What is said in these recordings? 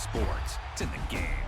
sports. It's in the game.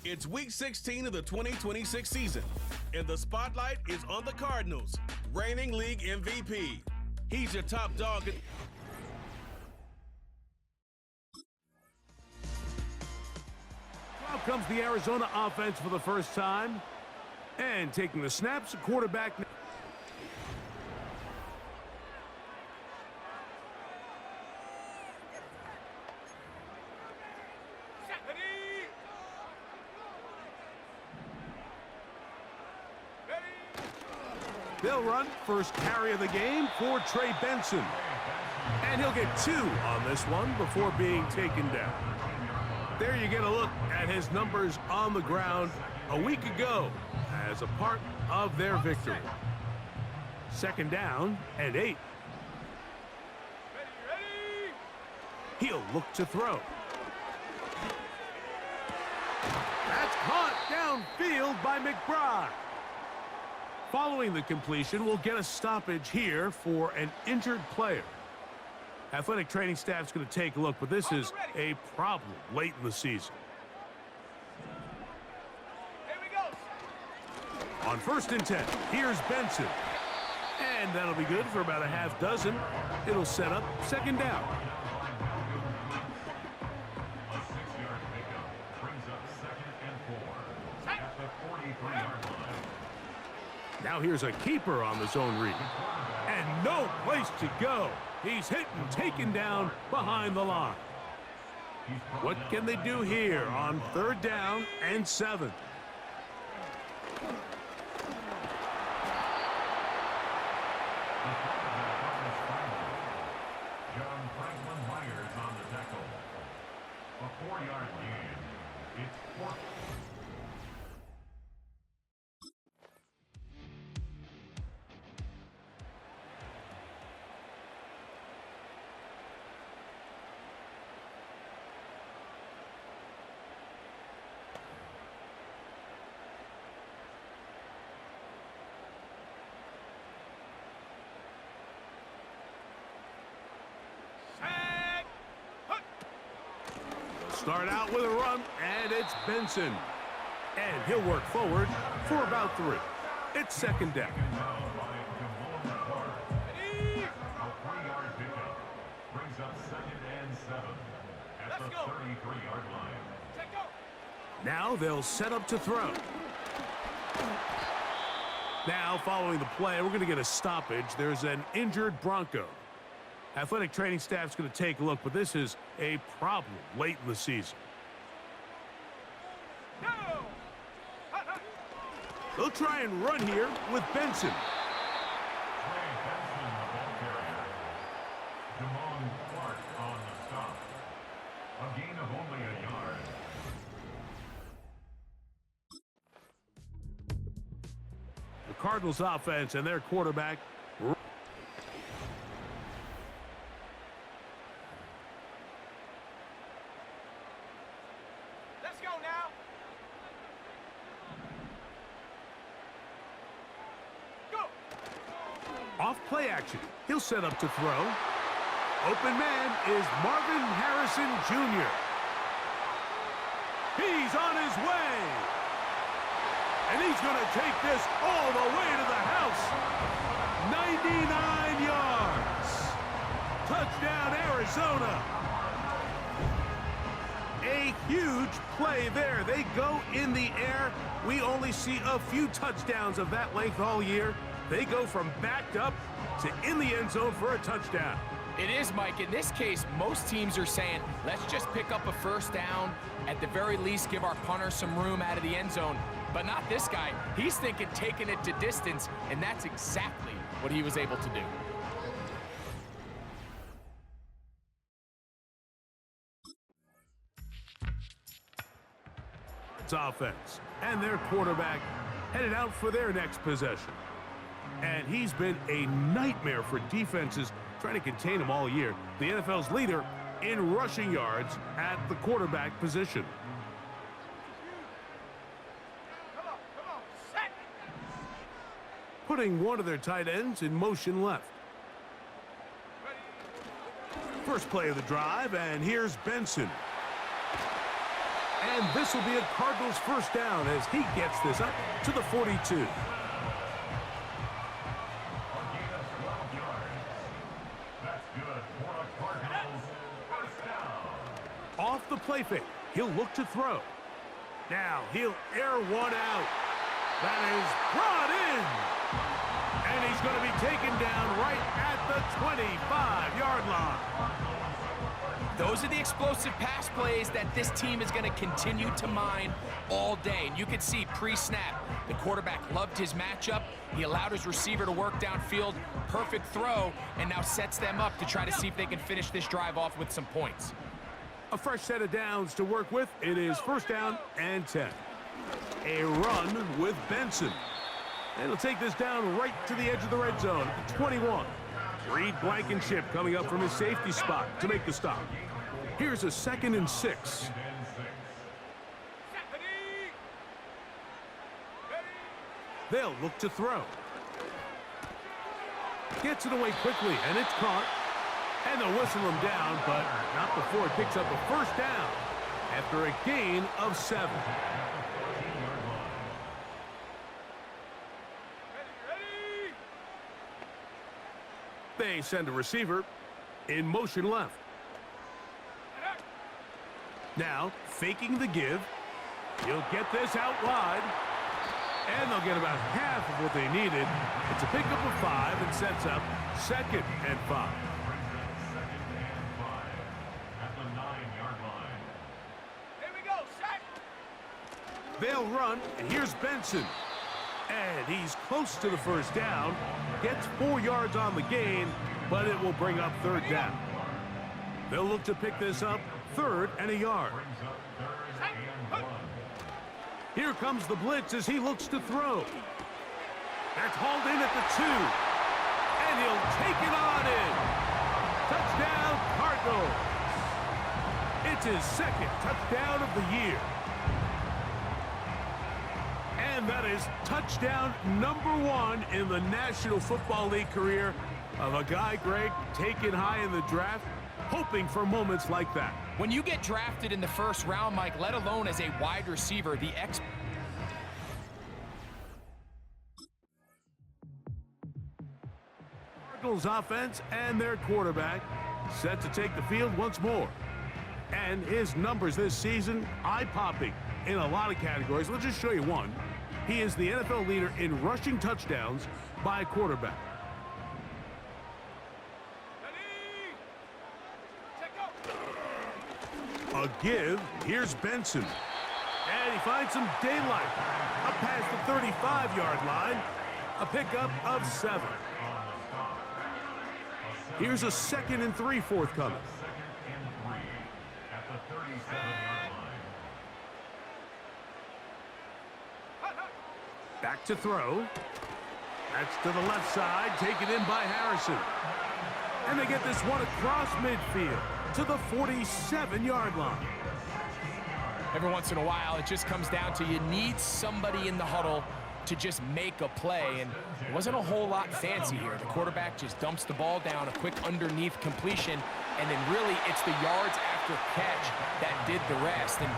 It's Week 16 of the 2026 season, and the spotlight is on the Cardinals, reigning league MVP. He's your top dog. Out comes the Arizona offense for the first time. And taking the snaps, quarterback. They'll run first carry of the game for Trey Benson. And he'll get 2 on this one before being taken down. There you get a look at his numbers on the ground a week ago as a part of their victory. 2nd down and 8. He'll look to throw. That's caught downfield by McBride. Following the completion, we'll get a stoppage here for an injured player. Athletic training staff's going to take a look, but this is a problem late in the season. Here we go. On 1st and 10, here's Benson. And that'll be good for about a half dozen. It'll set up 2nd down. A 6-yard pickup brings up 2nd and 4 at the 43-yard line. Now here's a keeper on the zone read. And no place to go. He's hit and taken down behind the line. What can they do here on 3rd down and 7? John Franklin Myers on the tackle. A 4-yard gain. It's 4th. Start out with a run, and it's Benson. And he'll work forward for about 3. It's 2nd down. A 3-yard pickup brings up 2nd and 7 at the 33-yard line. Now they'll set up to throw. Now, following the play, we're going to get a stoppage. There's an injured Bronco. Athletic training staff's going to take a look, but this is a problem late in the season. They'll try and run here with Benson. Trey Benson, the ball carrier. Damon Clark on the stop. A gain of only a yard. The Cardinals offense and their quarterback. Let's go now. Go. Off play action. He'll set up to throw. Open man is Marvin Harrison Jr. He's on his way. And he's going to take this all the way to the house. 99 yards. Touchdown, Arizona. A huge play there. They go in the air. We only see a few touchdowns of that length all year. They go from backed up to in the end zone for a touchdown. It is, Mike. In this case, most teams are saying, let's just pick up a 1st down. At the very least, give our punter some room out of the end zone. But not this guy. He's thinking taking it to distance, and that's exactly what he was able to do. It's offense, and their quarterback headed out for their next possession. And he's been a nightmare for defenses trying to contain him all year. The NFL's leader in rushing yards at the quarterback position. Putting one of their tight ends in motion left. First play of the drive, and here's Benson. And this will be a Cardinals first down as he gets this up to the 42. A gain of 12 yards. That's good for a Cardinals first down. Off the play fake, he'll look to throw. Now he'll air one out. That is brought in. And he's going to be taken down right at the 25-yard line. Those are the explosive pass plays that this team is going to continue to mine all day. And you can see pre-snap, the quarterback loved his matchup. He allowed his receiver to work downfield, perfect throw, and now sets them up to try to see if they can finish this drive off with some points. A fresh set of downs to work with. It is first down and 10. A run with Benson. And he'll take this down right to the edge of the red zone at the 21. Reed Blankenship coming up from his safety spot to make the stop. Here's a 2nd and 6. They'll look to throw. Gets it away quickly, and it's caught. And they'll whistle him down, but not before it picks up a first down after a gain of 7. They send a receiver in motion left. Now, faking the give. He'll get this out wide. And they'll get about half of what they needed. It's a pickup of 5 and sets up 2nd and 5. They'll run, and here's Benson. And he's close to the first down. Gets 4 yards on the gain, but it will bring up 3rd down. They'll look to pick this up 3rd and a yard. Here comes the blitz as he looks to throw. That's hauled in at the 2. And he'll take it on in. Touchdown, Cardinals. It's his 2nd touchdown of the year. And that is touchdown number 1 in the National Football League career of a guy, Greg, taken high in the draft, hoping for moments like that. When you get drafted in the first round, Mike, let alone as a wide receiver, Cardinals offense and their quarterback set to take the field once more. And his numbers this season, eye-popping in a lot of categories. Let's just show you one. He is the NFL leader in rushing touchdowns by a quarterback. A give. Here's Benson. And he finds some daylight. Up past the 35-yard line. A pickup of 7. Here's a 2nd and 3 forthcoming. Back to throw. That's to the left side, taken in by Harrison. And they get this one across midfield to the 47-yard line. Every once in a while, it just comes down to you need somebody in the huddle to just make a play, and it wasn't a whole lot fancy here. The quarterback just dumps the ball down, a quick underneath completion, and then really it's the yards after catch that did the rest. And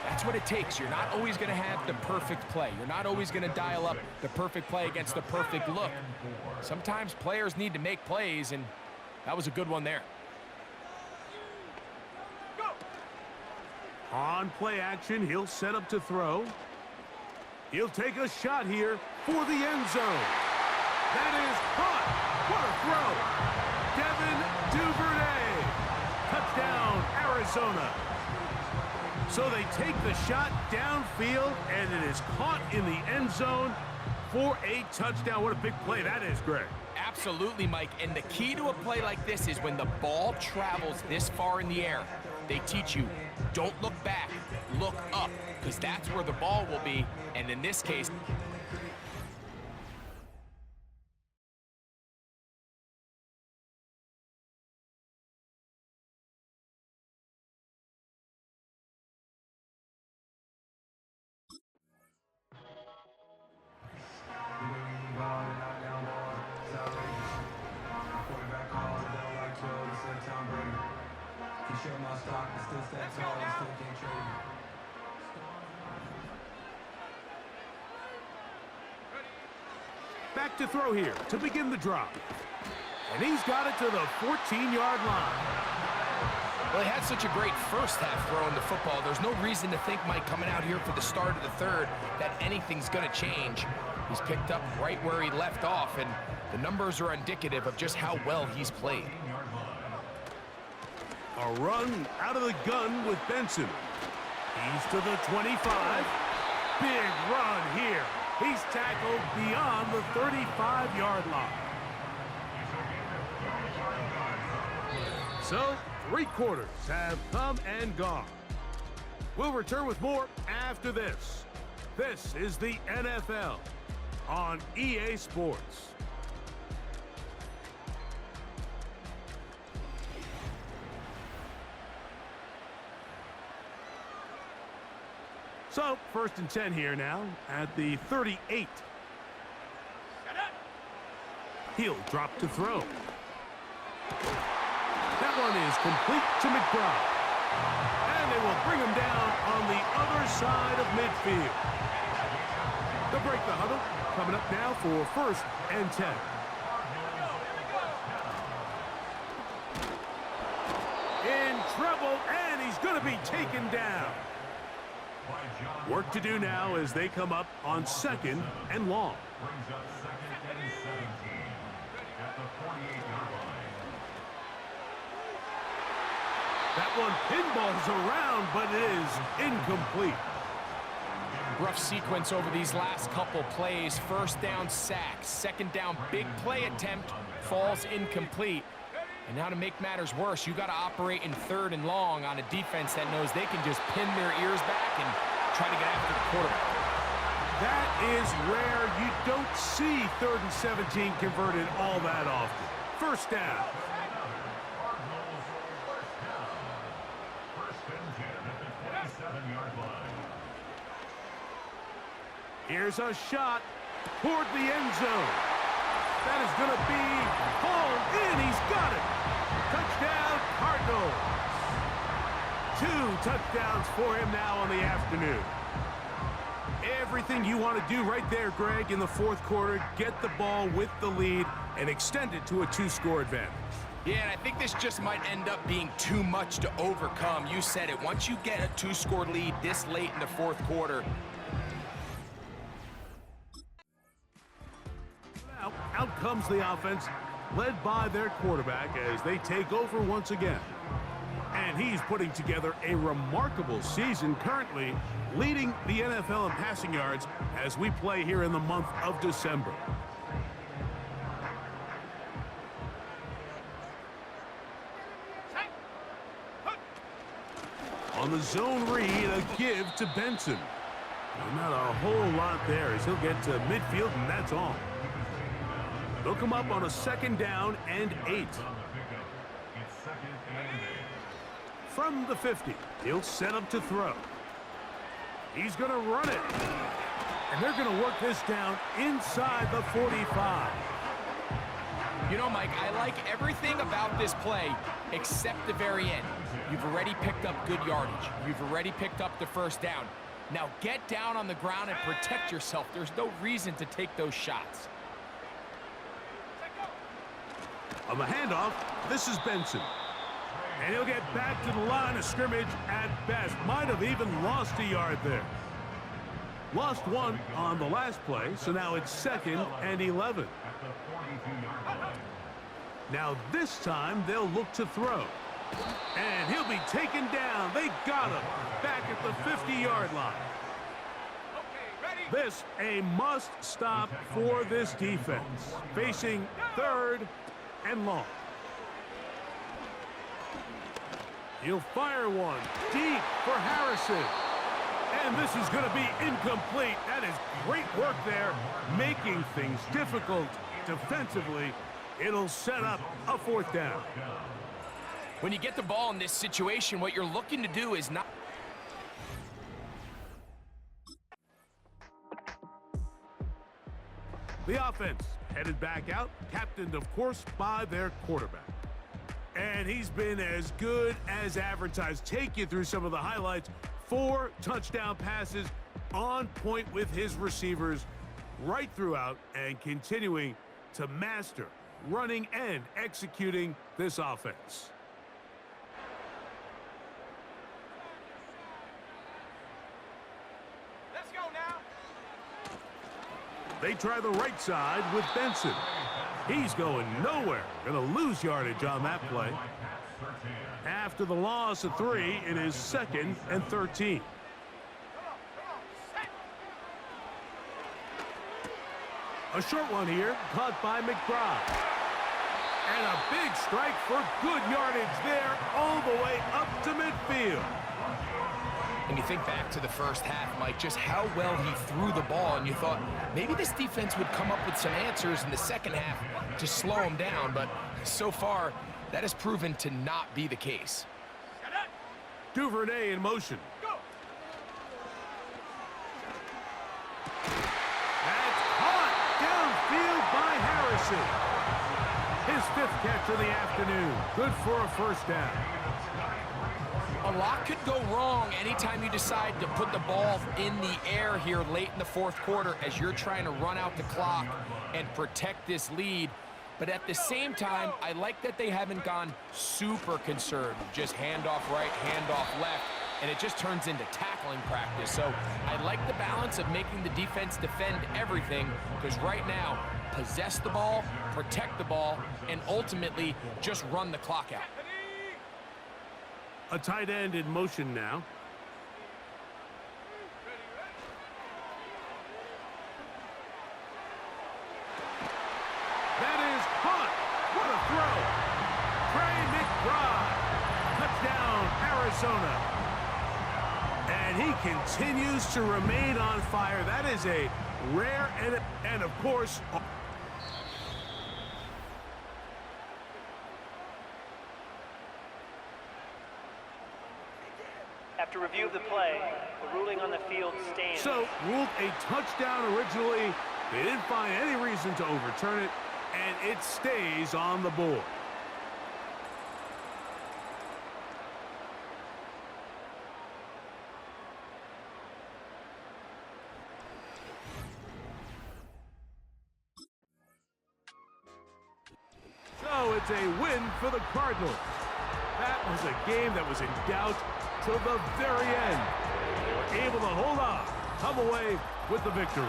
that's what it takes. You're not always going to have the perfect play. You're not always going to dial up the perfect play against the perfect look. Sometimes players need to make plays, and that was a good one there. On play action, he'll set up to throw. He'll take a shot here for the end zone. That is caught. What a throw. Devin Duvernay. Touchdown, Arizona. So they take the shot downfield, and it is caught in the end zone for a touchdown. What a big play that is, Greg. Absolutely, Mike. And the key to a play like this is when the ball travels this far in the air, they teach you, don't look back, look up, because that's where the ball will be. And in this case, Back to throw here to begin the drop. And he's got it to the 14-yard line. Well, he had such a great first half throwing the football. There's no reason to think, Mike, coming out here for the start of the third, that anything's going to change. He's picked up right where he left off, and the numbers are indicative of just how well he's played. A run out of the gun with Benson. He's to the 25. Big run here. He's tackled beyond the 35-yard line. So, 3 quarters have come and gone. We'll return with more after this. This is the NFL on EA Sports. So, 1st and 10 here now at the 38. He'll drop to throw. That one is complete to McBride. And they will bring him down on the other side of midfield. They'll break the huddle. Coming up now for 1st and 10. In trouble, and he's going to be taken down. Work to do now as they come up on 2nd and long. Brings up 2nd and 17 at the 48-yard line. That one pinballs around, but it is incomplete. Rough sequence over these last couple plays. 1st down, sack. 2nd down, big play attempt, falls incomplete. And now to make matters worse, you got to operate in 3rd and long on a defense that knows they can just pin their ears back and try to get after the quarterback. That is where you don't see 3rd and 17 converted all that often. 1st down. Cardinals first down. 1st and 10 at the 27-yard line. Here's a shot toward the end zone. That is going to be hauled in. He's got it. Touchdown, Cardinals. 2 touchdowns for him now on the afternoon. Everything you want to do right there, Greg, in the 4th quarter. Get the ball with the lead and extend it to a 2-score advantage. Yeah, and I think this just might end up being too much to overcome. You said it. Once you get a 2-score lead this late in the 4th quarter. Now, out comes the offense, led by their quarterback as they take over once again. And he's putting together a remarkable season, currently leading the NFL in passing yards as we play here in the month of December. On the zone read, a give to Benson. Not a whole lot there as he'll get to midfield, and that's all. They'll come up on a 2nd down and 8. From the 50, he'll set up to throw. He's going to run it. And they're going to work this down inside the 45. You know, Mike, I like everything about this play except the very end. You've already picked up good yardage. You've already picked up the 1st down. Now get down on the ground and protect yourself. There's no reason to take those shots. On the handoff, this is Benson. And he'll get back to the line of scrimmage at best. Might have even lost a yard there. Lost 1 on the last play, so now it's 2nd and 11. Now this time they'll look to throw. And he'll be taken down. They got him back at the 50-yard line. This a must stop for this defense. Facing 3rd and long. He'll fire one deep for Harrison. And this is going to be incomplete. That is great work there, making things difficult defensively. It'll set up a 4th down. When you get the ball in this situation, what you're looking to do is not... The offense headed back out, captained, of course, by their quarterback. And he's been as good as advertised. Take you through some of the highlights. 4 touchdown passes on point with his receivers. right throughout and continuing to master running and executing this offense. Let's go now. They try the right side with Benson. He's going nowhere. Going to lose yardage on that play. After the loss of 3, it is 2nd and 13. A short one here, caught by McBride. And a big strike for good yardage there, all the way up to midfield. And you think back to the first half, Mike, just how well he threw the ball, and you thought maybe this defense would come up with some answers in the second half to slow him down, but so far, that has proven to not be the case. Duvernay in motion. That's caught downfield by Harrison. His 5th catch of the afternoon. Good for a first down. A lot could go wrong anytime you decide to put the ball in the air here late in the 4th quarter as you're trying to run out the clock and protect this lead. But at the same time, I like that they haven't gone super conservative. Just handoff right, handoff left, and it just turns into tackling practice. So I like the balance of making the defense defend everything, because right now, possess the ball, protect the ball, and ultimately just run the clock out. A tight end in motion now. That is caught. What a throw. Trey McBride. Touchdown, Arizona. And he continues to remain on fire. That is a rare and of course... After review of the play, the ruling on the field stands. So, ruled a touchdown originally. They didn't find any reason to overturn it, and it stays on the board. So, it's a win for the Cardinals. That was a game that was in doubt till the very end. They were able to hold on, come away with the victory.